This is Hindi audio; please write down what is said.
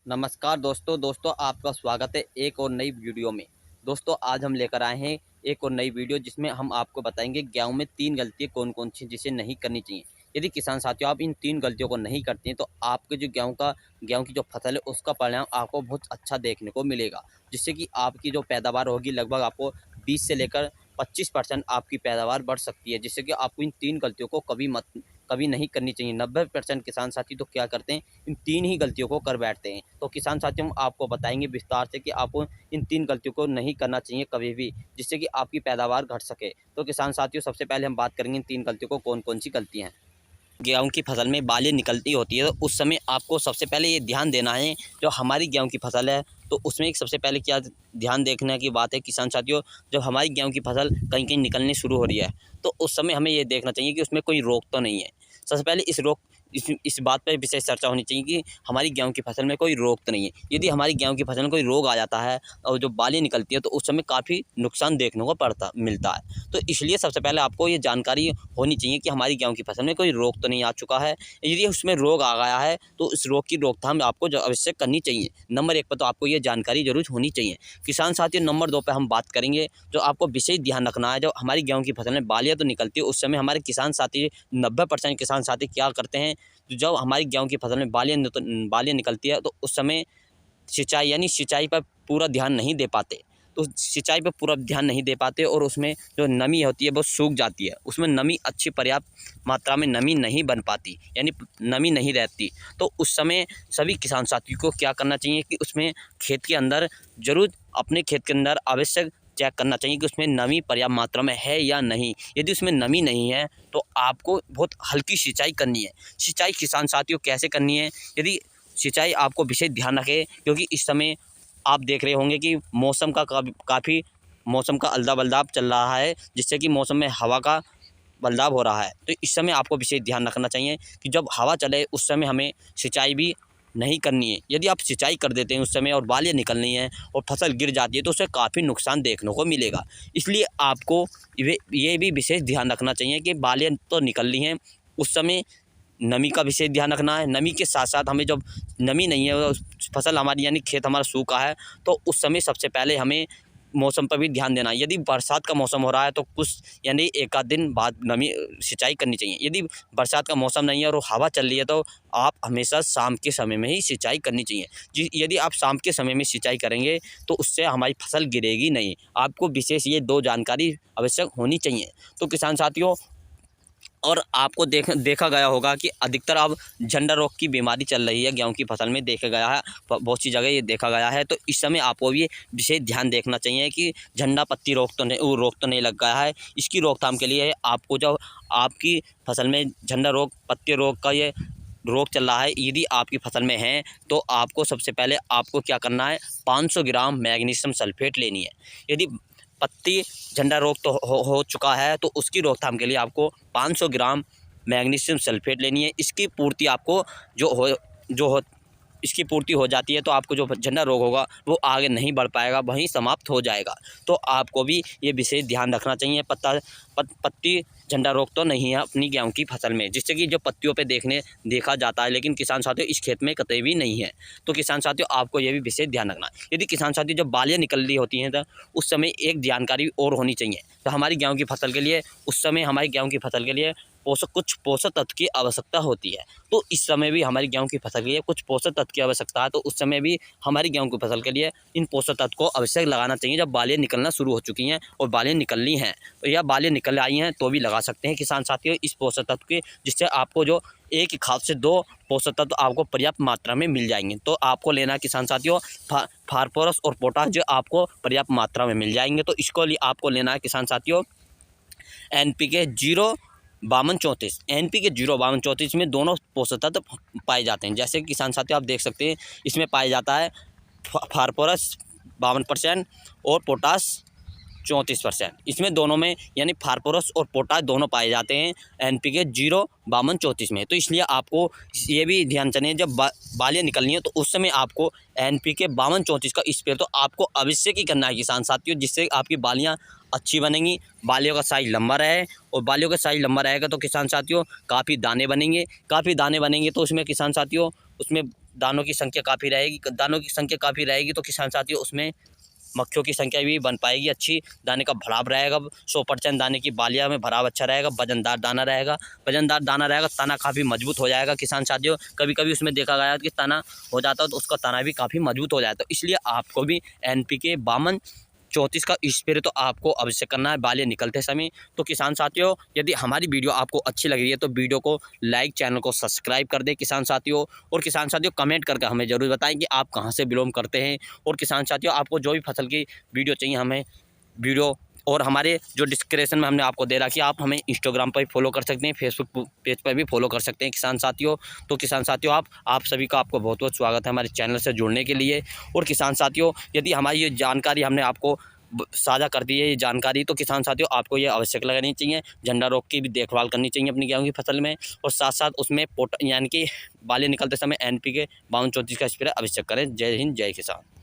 नमस्कार दोस्तों आपका स्वागत है एक और नई वीडियो में। दोस्तों आज हम लेकर आए हैं एक और नई वीडियो जिसमें हम आपको बताएंगे गेहूं में 3 गलतियां कौन-कौन सी जिसे नहीं करनी चाहिए। यदि किसान साथियों आप इन 3 गलतियों को नहीं करते हैं तो आपके जो गेहूं की जो फसल है उसका परिणाम आपको बहुत अच्छा देखने को मिलेगा। जिससे कि आपकी जो पैदावार होगी लगभग आपको 20 से लेकर 25% आपकी पैदावार बढ़ सकती है। जिससे कि आपको इन 3 गलतियों को कभी नहीं करनी चाहिए। 90% किसान साथी तो क्या करते हैं, इन 3 ही गलतियों को कर बैठते हैं। तो किसान साथियों हम आपको बताएंगे विस्तार से कि आपको इन 3 गलतियों को नहीं करना चाहिए कभी भी, जिससे कि आपकी पैदावार घट सके। तो किसान साथियों सबसे पहले हम बात करेंगे इन 3 गलतियों को कौन-कौन सी गलतियाँ हैं। गेहूँ की फसल में बालें निकलती होती है तो उस समय आपको सबसे पहले ये ध्यान देना है, जो हमारी गेहूँ की फसल है तो उसमें एक सबसे पहले क्या ध्यान देखने की बात है किसान साथियों, जब हमारी गेहूँ की फसल कहीं-कहीं निकलनी शुरू हो रही है तो उस समय हमें ये देखना चाहिए कि उसमें कोई रोग तो नहीं है। सबसे पहले इस बात पर विशेष चर्चा होनी चाहिए कि हमारी गेहूँ की फसल में कोई रोग तो नहीं है। यदि हमारी गेहूँ की फसल में कोई रोग आ जाता है और जो बालें निकलती है तो उस समय काफ़ी नुकसान देखने को मिलता है। तो इसलिए सबसे पहले आपको ये जानकारी होनी चाहिए कि हमारी गेहूँ की फसल में कोई रोग तो नहीं आ चुका है। यदि उसमें रोग आ गया है तो उस रोग की रोकथाम आपको अवश्य करनी चाहिए। नंबर 1 पर तो आपको ये जानकारी ज़रूर होनी चाहिए। किसान साथियों नंबर 2 पे हम बात करेंगे, जो आपको विशेष ध्यान रखना है, जब हमारी गेहूँ की फसल में बालियाँ तो निकलती है उस समय हमारे किसान साथी 90% किसान साथी क्या करते हैं, जब हमारी गेहूँ की फसल में बालियाँ निकलती है तो उस समय सिंचाई पर पूरा ध्यान नहीं दे पाते। तो सिंचाई पे पूरा ध्यान नहीं दे पाते और उसमें जो नमी होती है वो सूख जाती है। उसमें नमी अच्छी पर्याप्त मात्रा में नमी नहीं बन पाती, यानी नमी नहीं रहती। तो उस समय सभी किसान साथियों को क्या करना चाहिए कि उसमें खेत के अंदर ज़रूर अपने खेत के अंदर आवश्यक चेक करना चाहिए कि उसमें नमी पर्याप्त मात्रा में है या नहीं। यदि उसमें नमी नहीं है तो आपको बहुत हल्की सिंचाई करनी है। सिंचाई किसान साथियों कैसे करनी है, यदि सिंचाई आपको विशेष ध्यान रखें, क्योंकि इस समय आप देख रहे होंगे कि मौसम का काफ़ी मौसम का अलदा-बलदाव चल रहा है, जिससे कि मौसम में हवा का बदलाव हो रहा है। तो इस समय आपको विशेष ध्यान रखना चाहिए कि जब हवा चले उस समय हमें सिंचाई भी नहीं करनी है। यदि आप सिंचाई कर देते हैं उस समय और बालें निकलनी है और फसल गिर जाती है तो उससे काफ़ी नुकसान देखने को मिलेगा। इसलिए आपको ये भी विशेष ध्यान रखना चाहिए कि बालें तो निकलनी हैं, उस समय नमी का विशेष ध्यान रखना है। नमी के साथ-साथ हमें जब नमी नहीं है, फसल हमारी यानी खेत हमारा सूखा है, तो उस समय सबसे पहले हमें मौसम पर भी ध्यान देना है। यदि बरसात का मौसम हो रहा है तो कुछ यानी 1 आध दिन बाद सिंचाई करनी चाहिए। यदि बरसात का मौसम नहीं है और हवा चल रही है तो आप हमेशा शाम के समय में ही सिंचाई करनी चाहिए। यदि आप शाम के समय में सिंचाई करेंगे तो उससे हमारी फसल गिरेगी नहीं। आपको विशेष ये 2 जानकारी आवश्यक होनी चाहिए। तो किसान साथियों, और आपको देखा गया होगा कि अधिकतर अब झंडा रोग की बीमारी चल रही है गेहूँ की फसल में, देखा गया है बहुत सी जगह ये देखा गया है। तो इस समय आपको भी विशेष ध्यान देखना चाहिए कि झंडा पत्ती रोग तो नहीं लग गया है। इसकी रोकथाम के लिए आपको जब आपकी फसल में झंडा रोग पत्ती रोग का ये रोग चल रहा है, यदि आपकी फसल में है तो आपको सबसे पहले आपको क्या करना है, 500 ग्राम मैग्नीशियम सल्फेट लेनी है। यदि पत्ती झंडा रोग तो हो चुका है तो उसकी रोकथाम के लिए आपको 500 ग्राम मैग्नीशियम सल्फेट लेनी है। इसकी पूर्ति आपको जो हो इसकी पूर्ति हो जाती है तो आपको जो झंडा रोग होगा वो आगे नहीं बढ़ पाएगा, वहीं समाप्त हो जाएगा। तो आपको भी ये विशेष ध्यान रखना चाहिए। पत्ती झंडा रोग तो नहीं है अपनी गेहूँ की फसल में, जिससे कि जो पत्तियों पे देखा जाता है, लेकिन किसान साथियों इस खेत में कतई भी नहीं है। तो किसान साथियों आपको ये भी विशेष ध्यान रखना है। यदि किसान साथियों जब बालें निकल रही होती हैं तो उस समय एक जानकारी और होनी चाहिए। तो हमारी गेहूँ की फसल के लिए उस समय हमारी गेहूँ की फसल के लिए कुछ पोषक तत्व की आवश्यकता होती है। तो इस समय भी हमारी गेहूँ की फसल के लिए कुछ पोषक तत्व की आवश्यकता है, तो उस समय भी हमारी गेहूँ की फसल के लिए इन पोषक तत्व को आवश्यक लगाना चाहिए जब बालें निकलना शुरू हो चुकी हैं और बालें निकलनी हैं, तो या बालें निकल आई हैं तो भी लगा सकते हैं किसान साथियों इस पोषक तत्व के, जिससे आपको जो एक ही खाद से 2 पोषक तत्व आपको पर्याप्त मात्रा में मिल जाएंगे। तो आपको लेना है किसान साथियों फास्फोरस और पोटाश, जो आपको पर्याप्त मात्रा में मिल जाएंगे। तो इसको आपको लेना है किसान साथियों NPK 0-52-34, NPK 0-52-34 में दोनों पोषक तत्व पाए जाते हैं। जैसे किसान साथियों आप देख सकते हैं इसमें पाया जाता है फास्फोरस 52% और पोटाश 34%। इसमें दोनों में यानी फास्फोरस और पोटाश दोनों पाए जाते हैं NPK 0-52-34 में। तो इसलिए आपको ये भी ध्यान चाहिए जब बालें निकलनी है तो उस समय आपको NPK 52-34 का स्प्रे तो आपको आवश्यक ही करना है किसान साथियों, जिससे आपकी बालियाँ अच्छी बनेंगी, बालियों का साइज लंबा रहे। और बालियों का साइज लंबा रहेगा तो किसान साथियों काफ़ी दाने बनेंगे तो उसमें किसान साथियों उसमें दानों की संख्या काफ़ी रहेगी तो किसान साथियों उसमें मक्खियों की संख्या भी बन पाएगी अच्छी। दाने का भराव रहेगा 100% दाने की बालिया में भराव अच्छा रहेगा। वजनदार दाना रहेगा, तना काफ़ी मजबूत हो जाएगा किसान साथियों। कभी कभी उसमें देखा गया कि तना हो जाता है तो उसका तना भी काफ़ी मजबूत हो जाता है। तो इसलिए आपको भी NPK 52-34 का स्प्रे तो आपको अवश्य करना है बाले निकलते समय। तो किसान साथियों यदि हमारी वीडियो आपको अच्छी लग रही है तो वीडियो को लाइक, चैनल को सब्सक्राइब कर दें किसान साथियों। और किसान साथियों कमेंट करके हमें ज़रूर बताएं कि आप कहां से बिलोंग करते हैं। और किसान साथियों आपको जो भी फसल की वीडियो चाहिए हमें वीडियो, और हमारे जो डिस्क्रिप्शन में हमने आपको दे रखा कि आप हमें इंस्टाग्राम पर भी फॉलो कर सकते हैं, फेसबुक पेज पर भी फॉलो कर सकते हैं किसान साथियों। तो किसान साथियों आप सभी का आपको बहुत बहुत स्वागत है हमारे चैनल से जुड़ने के लिए। और किसान साथियों यदि हमारी ये जानकारी हमने आपको साझा कर दी है ये जानकारी, तो किसान साथियों आपको ये आवश्यक लगानी चाहिए। झंडा रोग की भी देखभाल करनी चाहिए अपनी गेहूं की फसल में, और साथ साथ उसमें यानी कि बाले निकलते समय NPK 52-34 का स्प्रे अवश्य करें। जय हिंद, जय किसान।